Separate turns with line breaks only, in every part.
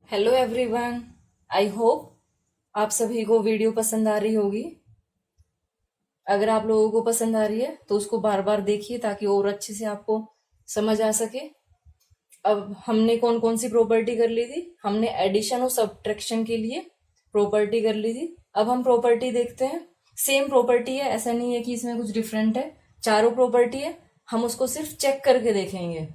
Hello everyone. I hope आप सभी को वीडियो पसंद आ रही होगी। अगर आप लोगों को पसंद आ रही है तो उसको बार बार देखिए ताकि और अच्छे से आपको समझ आ सके। अब हमने कौन कौन सी प्रॉपर्टी कर ली थी? हमने एडिशन और सब्ट्रैक्शन के लिए प्रॉपर्टी कर ली थी। अब हम प्रॉपर्टी देखते हैं। सेम प्रॉपर्टी है, ऐसा नहीं है कि इसमें कुछ डिफरेंट है। चारों प्रॉपर्टी है, हम उसको सिर्फ चेक करके देखेंगे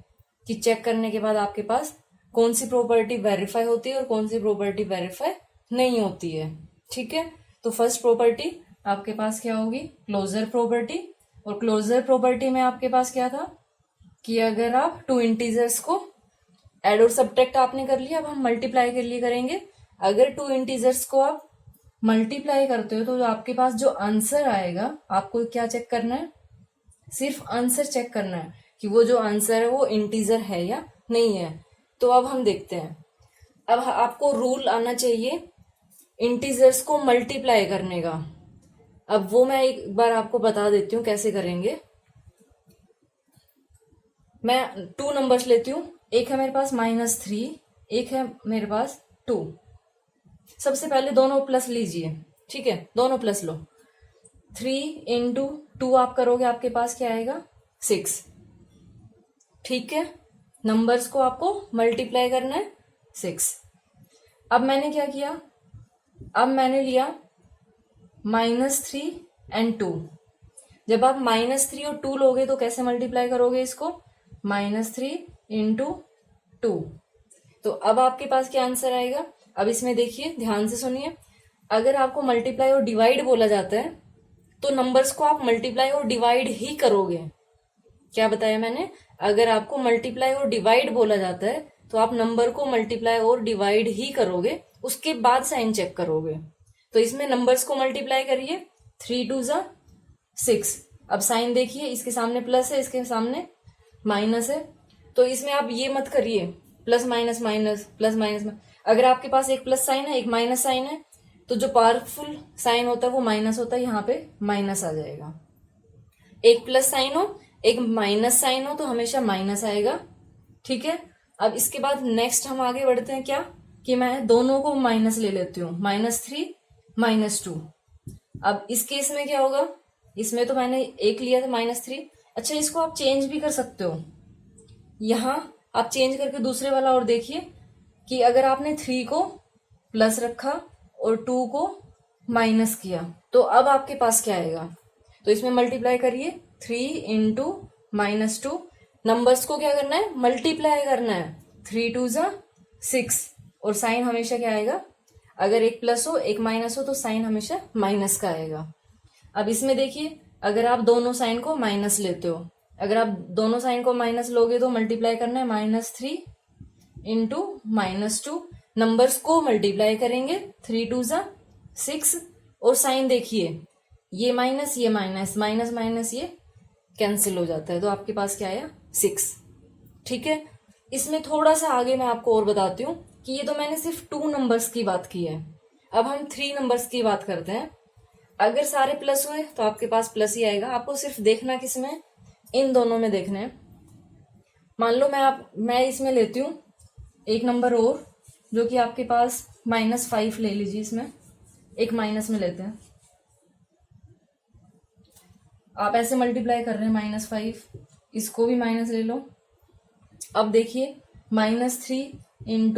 कि चेक करने के बाद आपके पास कौन सी प्रॉपर्टी वेरीफाई होती है और कौन सी प्रॉपर्टी वेरीफाई नहीं होती है। ठीक है, तो फर्स्ट प्रॉपर्टी आपके पास क्या होगी? Closure property. और क्लोजर प्रॉपर्टी में आपके पास क्या था कि अगर आप टू इंटीजर्स को एड और सब्ट्रैक्ट आपने कर लिया, अब हम मल्टीप्लाई के लिए करेंगे। अगर टू इंटीजर्स को आप मल्टीप्लाई करते हो तो आपके पास जो आंसर आएगा, आपको क्या चेक करना है? सिर्फ आंसर चेक करना है कि वो जो आंसर है वो इंटीजर है या नहीं है। तो अब हम देखते हैं। अब आपको रूल आना चाहिए इंटीजर्स को मल्टीप्लाई करने का। अब वो मैं एक बार आपको बता देती हूँ कैसे करेंगे। मैं टू नंबर्स लेती हूँ, एक है मेरे पास -3, एक है मेरे पास 2। सबसे पहले दोनों प्लस लीजिए। ठीक है, दोनों प्लस लो। 3 × 2 आप करोगे, आपके पास क्या आएगा? 6। ठीक है, नंबर्स को आपको मल्टीप्लाई करना है 6। अब मैंने क्या किया? अब मैंने लिया -3 और 2। जब आप -3 और 2 लोगे तो कैसे मल्टीप्लाई करोगे इसको? -3 × 2। तो अब आपके पास क्या आंसर आएगा? अब इसमें देखिए, ध्यान से सुनिए। अगर आपको मल्टीप्लाई और डिवाइड बोला जाता है तो नंबर्स को आप मल्टीप्लाई और डिवाइड ही करोगे। क्या बताया मैंने? अगर आपको मल्टीप्लाई और डिवाइड बोला जाता है तो आप नंबर को मल्टीप्लाई और डिवाइड ही करोगे, उसके बाद साइन चेक करोगे। तो इसमें नंबर्स को मल्टीप्लाई करिए, 3 × 2 = 6। अब साइन देखिए, इसके सामने प्लस है, इसके सामने माइनस है। तो इसमें आप ये मत करिए plus minus minus plus minus. अगर आपके पास एक प्लस साइन है, एक माइनस साइन है, तो जो पावरफुल साइन होता है वो माइनस होता है, यहाँ पे माइनस आ जाएगा। एक प्लस साइन हो, एक माइनस साइन हो तो हमेशा माइनस आएगा। ठीक है, अब इसके बाद नेक्स्ट हम आगे बढ़ते हैं। क्या कि मैं दोनों को माइनस ले लेती हूँ, -3 -2। अब इस केस में क्या होगा? इसमें तो मैंने एक लिया था -3। अच्छा, इसको आप चेंज भी कर सकते हो। यहां आप चेंज करके दूसरे वाला और देखिए कि अगर आपने 3 को प्लस रखा और 2 को माइनस किया तो अब आपके पास क्या आएगा? तो इसमें मल्टीप्लाई करिए, 3 × -2। नंबर्स को क्या करना है? मल्टीप्लाई करना है। 3 × 2 = 6। और साइन हमेशा क्या आएगा? अगर एक प्लस हो एक माइनस हो तो साइन हमेशा माइनस का आएगा। अब इसमें देखिए, अगर आप दोनों साइन को माइनस लेते हो, अगर आप दोनों साइन को माइनस लोगे तो मल्टीप्लाई करना है, -3 × -2। नंबर्स को मल्टीप्लाई करेंगे, 3 × 2 = 6। और साइन देखिए, ये माइनस ये माइनस, माइनस माइनस ये कैंसिल हो जाता है, तो आपके पास क्या आया? 6। ठीक है, इसमें थोड़ा सा आगे मैं आपको और बताती हूँ कि ये तो मैंने सिर्फ 2 नंबर्स की बात की है। अब हम 3 नंबर्स की बात करते हैं। अगर सारे प्लस हुए तो आपके पास प्लस ही आएगा। आपको सिर्फ देखना किसमें? इन दोनों में देखना है। मान लो मैं इसमें लेती हूँ एक नंबर और, जो कि आपके पास -5 ले लीजिए। इसमें एक माइनस में लेते हैं। आप ऐसे मल्टीप्लाई कर रहे हैं -5, इसको भी माइनस ले लो। अब देखिए, -3 ×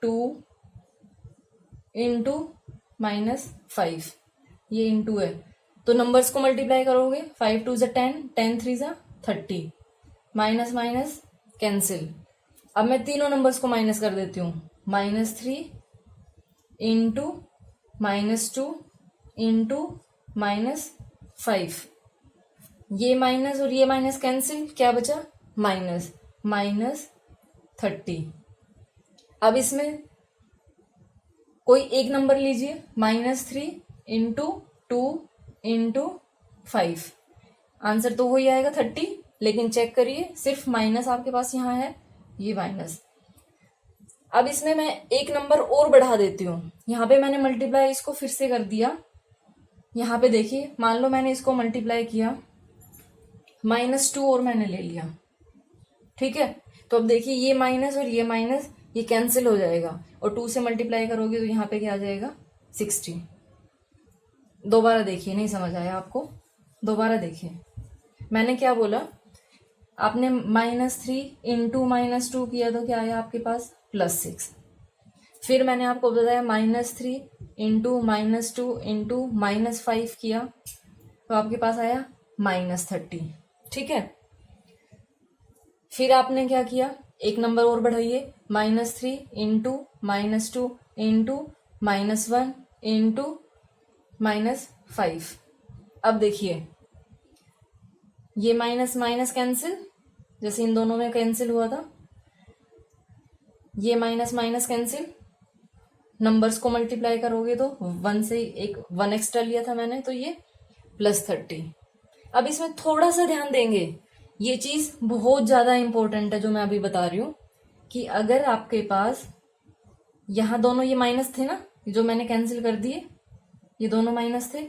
2 × -5, ये इंटू है तो नंबर्स को मल्टीप्लाई करोगे, 5 × 2 = 10, 10 × 3 = 30। Minus minus cancel. अब मैं तीनों नंबर्स को माइनस कर देती हूँ, -3 × -2 × -5। ये माइनस और ये माइनस कैंसिल, क्या बचा? -30। अब इसमें कोई एक नंबर लीजिए, -3 × 2 × 5। आंसर तो वही आएगा 30, लेकिन चेक करिए सिर्फ माइनस आपके पास यहाँ है, ये माइनस। अब इसमें मैं एक नंबर और बढ़ा देती हूँ। यहाँ पे मैंने मल्टीप्लाई इसको फिर से कर दिया। यहाँ पे देखिए, मान लो मैंने इसको मल्टीप्लाई किया, -2 और मैंने ले लिया। ठीक है, तो अब देखिए, ये माइनस और ये माइनस ये कैंसिल हो जाएगा और 2 से मल्टीप्लाई करोगे तो यहाँ पे क्या आ जाएगा 60। दोबारा देखिए, नहीं समझ आया आपको, दोबारा देखिए। मैंने क्या बोला, आपने -3 इंटू -2 किया तो क्या आया आपके पास +6। फिर मैंने आपको बताया -3 इंटू -2 इंटू -5 किया तो आपके पास आया -30। ठीक है, फिर आपने क्या किया, एक नंबर और बढ़ाइए, -3 इंटू -2 इंटू -1 इंटू -5। अब देखिए ये माइनस माइनस कैंसिल, जैसे इन दोनों में कैंसिल हुआ था, ये माइनस माइनस कैंसिल, नंबर्स को मल्टीप्लाई करोगे तो 1 से एक 1 एक्स्ट्रा लिया था मैंने, तो ये +30। अब इसमें थोड़ा सा ध्यान देंगे, ये चीज बहुत ज्यादा इंपॉर्टेंट है जो मैं अभी बता रही हूं, कि अगर आपके पास यहां दोनों ये माइनस थे ना, जो मैंने कैंसिल कर दिए, ये दोनों माइनस थे।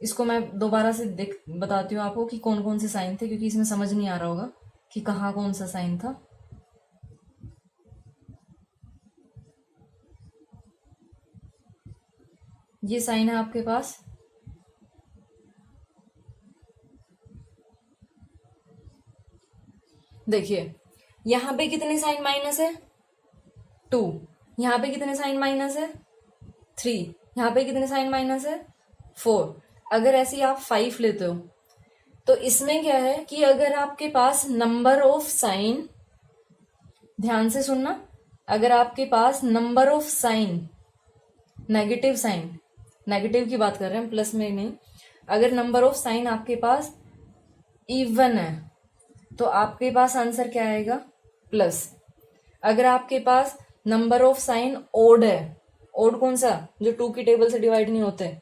इसको मैं दोबारा से बताती हूँ आपको कि कौन कौन से साइन थे, क्योंकि इसमें समझ नहीं आ रहा होगा कि कहाँ कौन सा साइन था। ये साइन है आपके पास, देखिए यहां पे कितने साइन माइनस है 2, यहां पे कितने साइन माइनस है 3, यहां पे कितने साइन माइनस है 4। अगर ऐसे ही आप 5 लेते हो तो इसमें क्या है कि अगर आपके पास नंबर ऑफ साइन, ध्यान से सुनना, अगर आपके पास number of sign, negative sign, negative की बात कर रहे हैं, प्लस में नहीं, अगर नंबर ऑफ साइन आपके पास इवन है तो आपके पास आंसर क्या आएगा प्लस। अगर आपके पास नंबर ऑफ साइन ओड है, ओड कौन सा, जो 2 की टेबल से डिवाइड नहीं होते,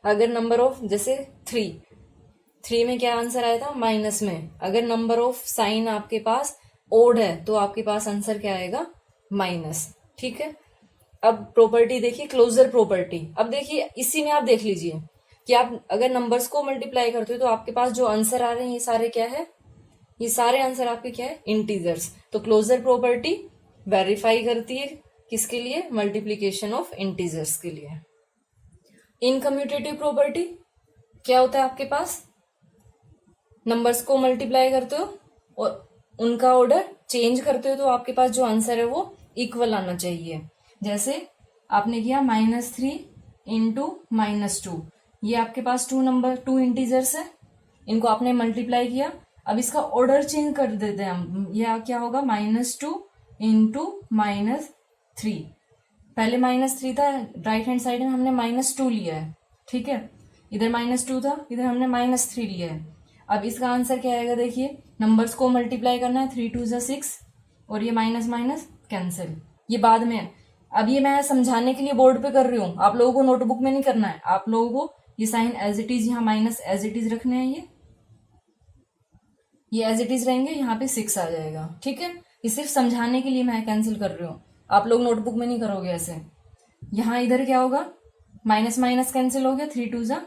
अगर नंबर ऑफ, जैसे 3 में क्या आंसर आया था माइनस में, अगर नंबर ऑफ साइन आपके पास ओड है तो आपके पास आंसर क्या आएगा माइनस। ठीक है, अब प्रॉपर्टी देखिए, क्लोजर प्रॉपर्टी। अब देखिए इसी में आप देख लीजिए कि आप अगर नंबर्स को मल्टीप्लाई करते हो तो आपके पास जो आंसर आ रहे हैं ये सारे क्या है, ये सारे आंसर आपके क्या है इंटीजर्स। तो क्लोजर प्रॉपर्टी वेरीफाई करती है किसके लिए, मल्टीप्लीकेशन ऑफ इंटीजर्स के लिए। इनकम्यूटेटिव प्रॉपर्टी क्या होता है, आपके पास नंबर्स को मल्टीप्लाई करते हो और उनका ऑर्डर चेंज करते हो तो आपके पास जो आंसर है वो इक्वल आना चाहिए। जैसे आपने किया -3 इंटू -2, ये आपके पास 2 इंटीजर्स है, इनको आपने मल्टीप्लाई किया। अब इसका ऑर्डर चेंज कर देते हैं हम, यह क्या होगा -2 इंटू -3। पहले -3 था, राइट हैंड साइड में हमने -2 लिया है। ठीक है, इधर -2 था, इधर हमने -3 लिया है। अब इसका आंसर क्या आएगा, देखिए नंबर्स को मल्टीप्लाई करना है, 3 2 जा 6 और ये माइनस माइनस कैंसिल, ये बाद में है। अब ये मैं समझाने के लिए बोर्ड पे कर रही हूँ, आप लोगों को नोटबुक में नहीं करना है। आप लोगों को ये साइन एज इट इज, यहाँ माइनस एज इट इज रखने हैं, ये एज इट इज रहेंगे, यहाँ पे 6 आ जाएगा। ठीक है, ये सिर्फ समझाने के लिए मैं कैंसिल कर रही हूँ, आप लोग नोटबुक में नहीं करोगे ऐसे। यहाँ इधर क्या होगा, माइनस माइनस कैंसिल हो गया, 3 2 जा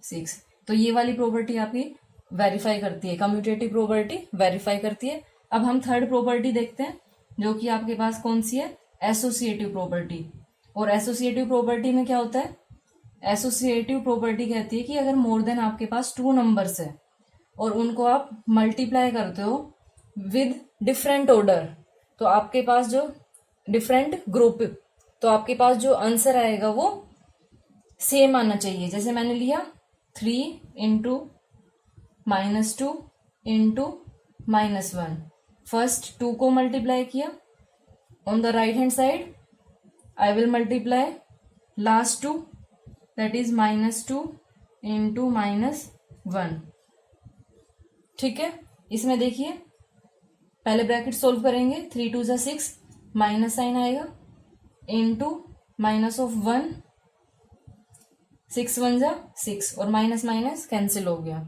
6। तो ये वाली प्रॉपर्टी आपकी वेरीफाई करती है, कम्यूटेटिव प्रॉपर्टी वेरीफाई करती है। अब हम थर्ड प्रॉपर्टी देखते हैं, जो कि आपके पास कौन सी है, एसोसिएटिव प्रॉपर्टी। और एसोसिएटिव प्रॉपर्टी में क्या होता है, एसोसिएटिव प्रॉपर्टी कहती है कि अगर मोर देन आपके पास 2 नंबर्स है और उनको आप मल्टीप्लाई करते हो विद डिफरेंट ऑर्डर, तो आपके पास जो डिफरेंट ग्रुप, तो आपके पास जो आंसर आएगा वो सेम आना चाहिए। जैसे मैंने लिया 3 इंटू -2 इंटू -1, फर्स्ट 2 को मल्टीप्लाई किया, on the right hand side I will multiply last 2, that is -2 into -1। ठीक है, इसमें देखिए पहले ब्रैकेट सोल्व करेंगे, 3 2 जा 6, माइनस साइन आएगा, इंटू -1, 6 1 जा 6 और माइनस माइनस कैंसिल हो गया।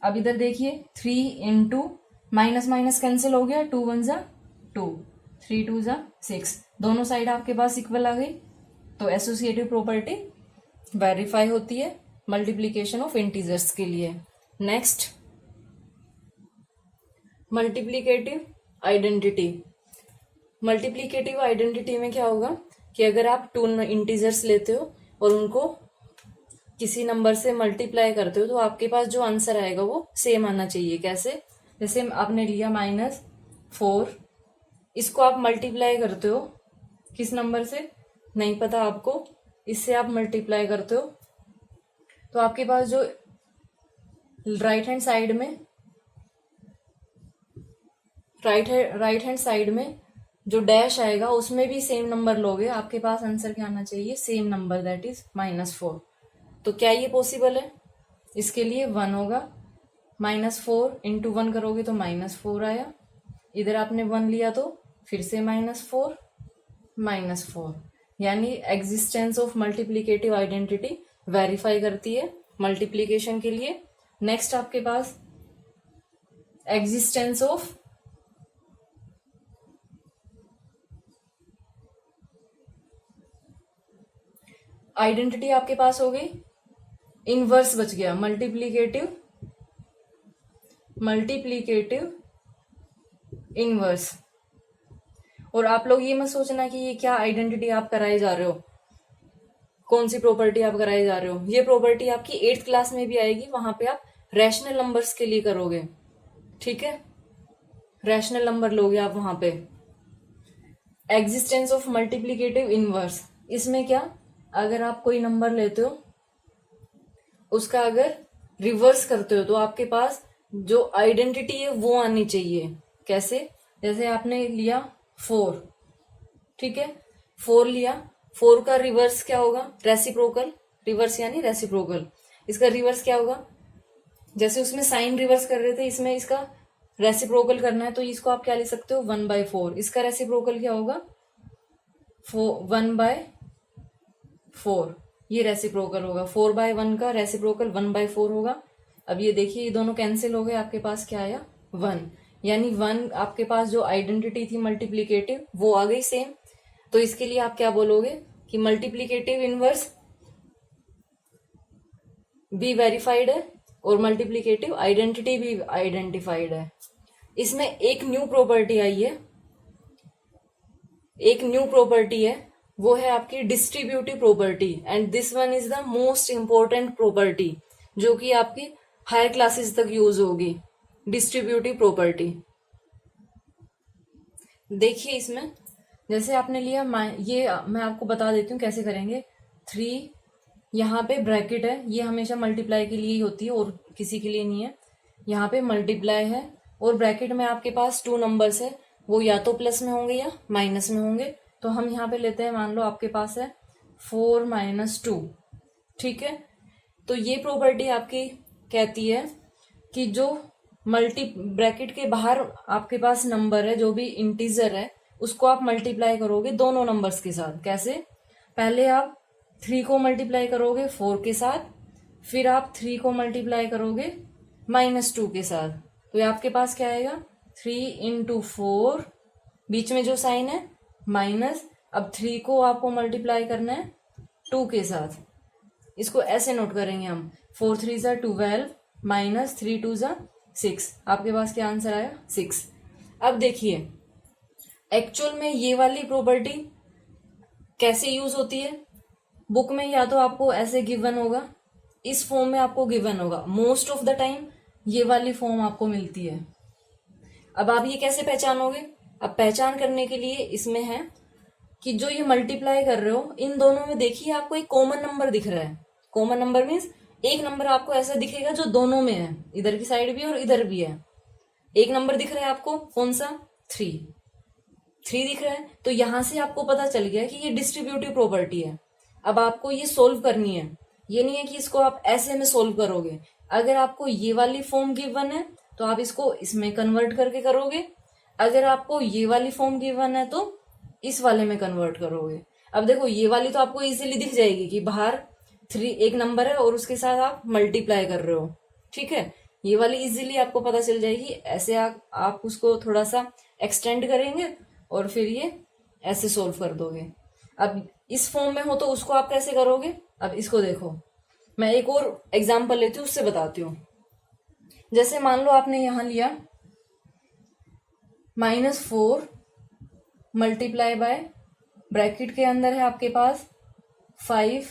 अब इधर देखिए 3 इंटू माइनस माइनस कैंसिल हो गया, 2 1 जा 2, 3 2 जा 6, दोनों साइड आपके पास इक्वल आ गई। तो एसोसिएटिव प्रॉपर्टी वेरीफाई होती है मल्टीप्लीकेशन ऑफ इंटीजर्स के लिए। Next, multiplicative identity. Multiplicative identity में क्या होगा कि अगर आप टू इंटीजर्स लेते हो और उनको किसी नंबर से मल्टीप्लाई करते हो तो आपके पास जो आंसर आएगा वो सेम आना चाहिए। कैसे? जैसे आपने लिया -4, इसको आप मल्टीप्लाई करते हो किस नंबर से नहीं पता आपको, इससे आप मल्टीप्लाई करते हो तो आपके पास जो राइट हैंड साइड में जो डैश आएगा उसमें भी सेम नंबर लोगे, आपके पास आंसर क्या आना चाहिए? Same number, that is -4। तो क्या ये पॉसिबल है? इसके लिए 1 होगा, -4 इंटू 1 करोगे तो -4 आया, इधर आपने 1 लिया तो फिर से -4, यानी existence of multiplicative identity verify करती है मल्टीप्लीकेशन के लिए। नेक्स्ट आपके पास एग्जिस्टेंस ऑफ आइडेंटिटी आपके पास हो गई, इनवर्स बच गया मल्टीप्लीकेटिव इनवर्स। और आप लोग ये मत सोचना कि ये क्या आइडेंटिटी आप कराए जा रहे हो, कौन सी प्रॉपर्टी आप कराए जा रहे हो। ये प्रॉपर्टी आपकी 8th क्लास में भी आएगी, वहां पे आप रैशनल नंबर्स के लिए करोगे, ठीक है, रैशनल नंबर लोगे आप वहां पे। एग्जिस्टेंस ऑफ मल्टीप्लीकेटिव इनवर्स, इसमें क्या, अगर आप कोई नंबर लेते हो उसका अगर रिवर्स करते हो तो आपके पास जो आइडेंटिटी है वो आनी चाहिए। कैसे? जैसे आपने लिया 4, ठीक है, 4 लिया, 4 का रिवर्स क्या होगा? रेसिप्रोकल, रिवर्स यानी रेसिप्रोकल। इसका रिवर्स क्या होगा? जैसे उसमें साइन रिवर्स कर रहे थे, इसमें इसका रेसिप्रोकल करना है तो इसको आप क्या लिख सकते हो? 1/4। इसका रेसिप्रोकल क्या होगा? 1/4, ये रेसिप्रोकल होगा। 4/1 का रेसिप्रोकल 1/4 होगा। अब ये देखिए ये दोनों कैंसिल हो गए, आपके पास क्या आया? 1, यानी 1 आपके पास जो आइडेंटिटी थी मल्टीप्लीकेटिव वो आ गई सेम। तो इसके लिए आप क्या बोलोगे कि मल्टीप्लीकेटिव इनवर्स भी वेरीफाइड है और मल्टीप्लीकेटिव आइडेंटिटी भी आइडेंटिफाइड है। इसमें एक न्यू प्रॉपर्टी आई है, वो है आपकी distributive property, and this one is the most important property जो कि आपकी हायर क्लासेस तक यूज होगी। डिस्ट्रीब्यूटिव प्रॉपर्टी देखिए इसमें, जैसे आपने लिया ये मैं आपको बता देती हूँ कैसे करेंगे। 3 यहाँ पे ब्रैकेट है, ये हमेशा मल्टीप्लाई के लिए ही होती है और किसी के लिए नहीं है। यहाँ पे मल्टीप्लाई है और ब्रैकेट में आपके पास 2 नंबर्स है, वो या तो प्लस में होंगे या माइनस में होंगे। तो हम यहाँ पे लेते हैं, मान लो आपके पास है 4 - 2, ठीक है। तो ये प्रॉपर्टी आपकी कहती है कि जो ब्रैकेट के बाहर आपके पास नंबर है, जो भी इंटीजर है, उसको आप मल्टीप्लाई करोगे दोनों नंबर्स के साथ। कैसे? पहले आप 3 को मल्टीप्लाई करोगे 4 के साथ, फिर आप 3 को मल्टीप्लाई करोगे -2 के साथ। तो ये आपके पास क्या आएगा? 3 × 4, बीच में जो साइन है माइनस, अब 3 को आपको मल्टीप्लाई करना है 2 के साथ। इसको ऐसे नोट करेंगे हम, 4 3 = 12 -3 2 = 6। आपके पास क्या आंसर आया? 6। अब देखिए एक्चुअल में ये वाली प्रॉपर्टी कैसे यूज होती है। बुक में या तो आपको ऐसे गिवन होगा, इस फॉर्म में आपको गिवन होगा, मोस्ट ऑफ द टाइम ये वाली फॉर्म आपको मिलती है। अब आप ये कैसे पहचानोगे? अब पहचान करने के लिए इसमें है कि जो ये मल्टीप्लाई कर रहे हो इन दोनों में देखिए आपको एक कॉमन नंबर दिख रहा है। कॉमन नंबर मीन्स एक नंबर आपको ऐसा दिखेगा जो दोनों में है, इधर की साइड भी और इधर भी है। एक नंबर दिख रहा है आपको, कौन सा? 3 दिख रहा है। तो यहां से आपको पता चल गया कि ये डिस्ट्रीब्यूटिव प्रॉपर्टी है। अब आपको ये सोल्व करनी है, ये नहीं है कि इसको आप ऐसे में सोल्व करोगे। अगर आपको ये वाली फॉर्म गिवन है तो आप इसको इसमें कन्वर्ट करके करोगे, अगर आपको ये वाली फॉर्म गिवन है तो इस वाले में कन्वर्ट करोगे। अब देखो ये वाली तो आपको इजीली दिख जाएगी कि बाहर 3 एक नंबर है और उसके साथ आप मल्टीप्लाई कर रहे हो, ठीक है। ये वाली इजीली आपको पता चल जाएगी। ऐसे आप उसको थोड़ा सा एक्सटेंड करेंगे और फिर ये ऐसे सोल्व कर दोगे। अब इस फॉर्म में हो तो उसको आप कैसे करोगे? अब इसको देखो, मैं एक और एग्जाम्पल लेती हूँ, उससे बताती हूँ। जैसे मान लो आपने यहां लिया -4 मल्टीप्लाई बाय, ब्रैकेट के अंदर है आपके पास 5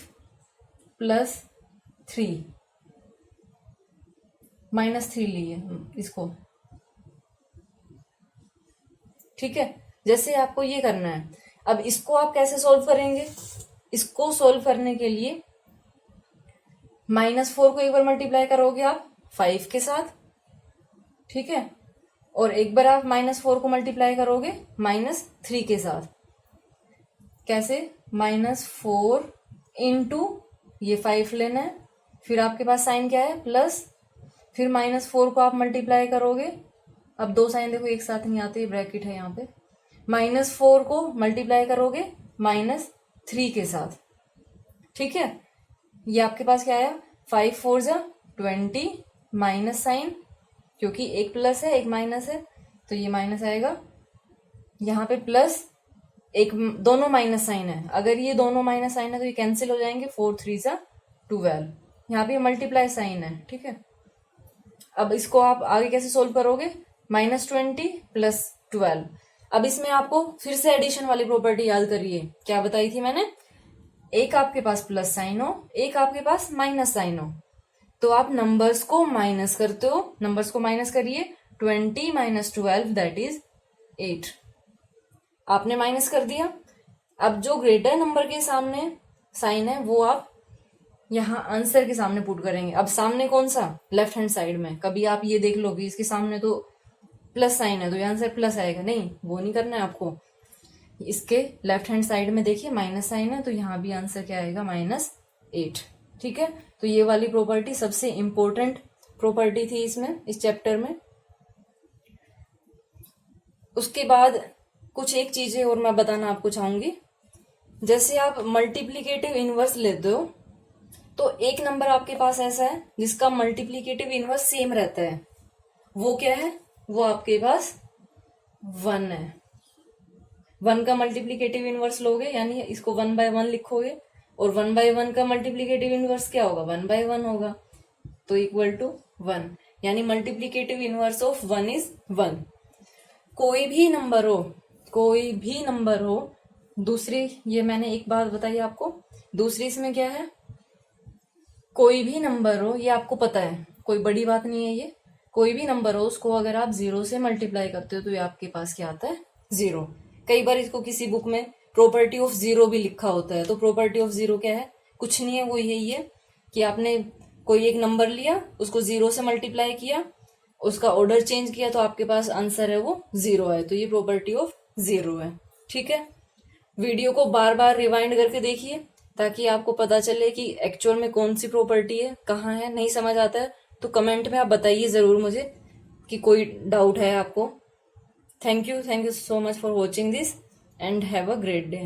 प्लस 3, -3 लिए इसको, ठीक है। जैसे आपको ये करना है, अब इसको आप कैसे सॉल्व करेंगे? इसको सॉल्व करने के लिए -4 को एक बार मल्टीप्लाई करोगे आप 5 के साथ, ठीक है, और एक बार आप -4 को मल्टीप्लाई करोगे -3 के साथ। कैसे? -4 इंटू ये 5 लेना है, फिर आपके पास साइन क्या है? प्लस, फिर -4 को आप मल्टीप्लाई करोगे, अब दो साइन देखो एक साथ नहीं आते, ब्रैकेट है यहाँ पे, -4 को मल्टीप्लाई करोगे -3 के साथ, ठीक है। ये आपके पास क्या आया? 5 4 जा 20 माइनस साइन, क्योंकि एक प्लस है एक माइनस है तो ये माइनस आएगा, यहाँ पे प्लस, एक दोनों माइनस साइन है, अगर ये दोनों माइनस साइन है तो ये कैंसिल हो जाएंगे, 4 3 जा 12, यहाँ पे मल्टीप्लाई साइन है, ठीक है। अब इसको आप आगे कैसे सोल्व करोगे? -20 प्लस 12। अब इसमें आपको फिर से एडिशन वाली प्रॉपर्टी याद करिए, क्या बताई थी मैंने? एक आपके पास प्लस साइन हो, एक आपके पास माइनस साइन हो, तो आप नंबर्स को माइनस करते हो, नंबर्स को माइनस करिए, 20 माइनस 12 दैट इज 8, आपने माइनस कर दिया। अब जो ग्रेटर नंबर के सामने साइन है वो आप यहाँ आंसर के सामने पुट करेंगे। अब सामने कौन सा? लेफ्ट हैंड साइड में। कभी आप ये देख लो कि इसके सामने तो प्लस साइन है तो यहाँ आंसर प्लस आएगा, नहीं, वो नहीं करना है आपको। इसके लेफ्ट हैंड साइड में देखिए माइनस साइन है तो यहाँ भी आंसर क्या आएगा? -8, ठीक है। तो ये वाली प्रॉपर्टी सबसे इंपॉर्टेंट प्रॉपर्टी थी इसमें, इस चैप्टर में। उसके बाद कुछ एक चीजें और मैं बताना आपको चाहूंगी। जैसे आप मल्टीप्लीकेटिव इनवर्स लेते हो तो एक नंबर आपके पास ऐसा है जिसका मल्टीप्लीकेटिव इनवर्स सेम रहता है, वो क्या है? वो आपके पास 1 है। 1 का मल्टीप्लीकेटिव इनवर्स लोगे, यानी इसको 1/1 लिखोगे, और 1/1 का मल्टीप्लीकेटिव इनवर्स क्या होगा? 1/1 होगा, तो इक्वल टू 1, यानी मल्टीप्लीकेटिव इनवर्स ऑफ 1 इज 1। कोई भी नंबर हो, कोई भी नंबर हो, दूसरी, ये मैंने एक बात बताई आपको, दूसरी इसमें क्या है? कोई भी नंबर हो, ये आपको पता है, कोई बड़ी बात नहीं है ये, कोई भी नंबर हो उसको अगर आप 0 से मल्टीप्लाई करते हो तो ये आपके पास क्या आता है? 0। कई बार इसको किसी बुक में प्रॉपर्टी ऑफ 0 भी लिखा होता है, तो प्रॉपर्टी ऑफ 0 क्या है? कुछ नहीं है, वो यही है कि आपने कोई एक नंबर लिया, उसको 0 से मल्टीप्लाई किया, उसका ऑर्डर चेंज किया, तो आपके पास आंसर है वो 0 है, तो ये प्रॉपर्टी ऑफ 0 है, ठीक है। वीडियो को बार बार रिवाइंड करके देखिए ताकि आपको पता चले कि एक्चुअल में कौन सी प्रॉपर्टी है, कहाँ है। नहीं समझ आता है तो कमेंट में आप बताइए जरूर मुझे कि कोई डाउट है आपको। Thank you so much for watching this and have a great day.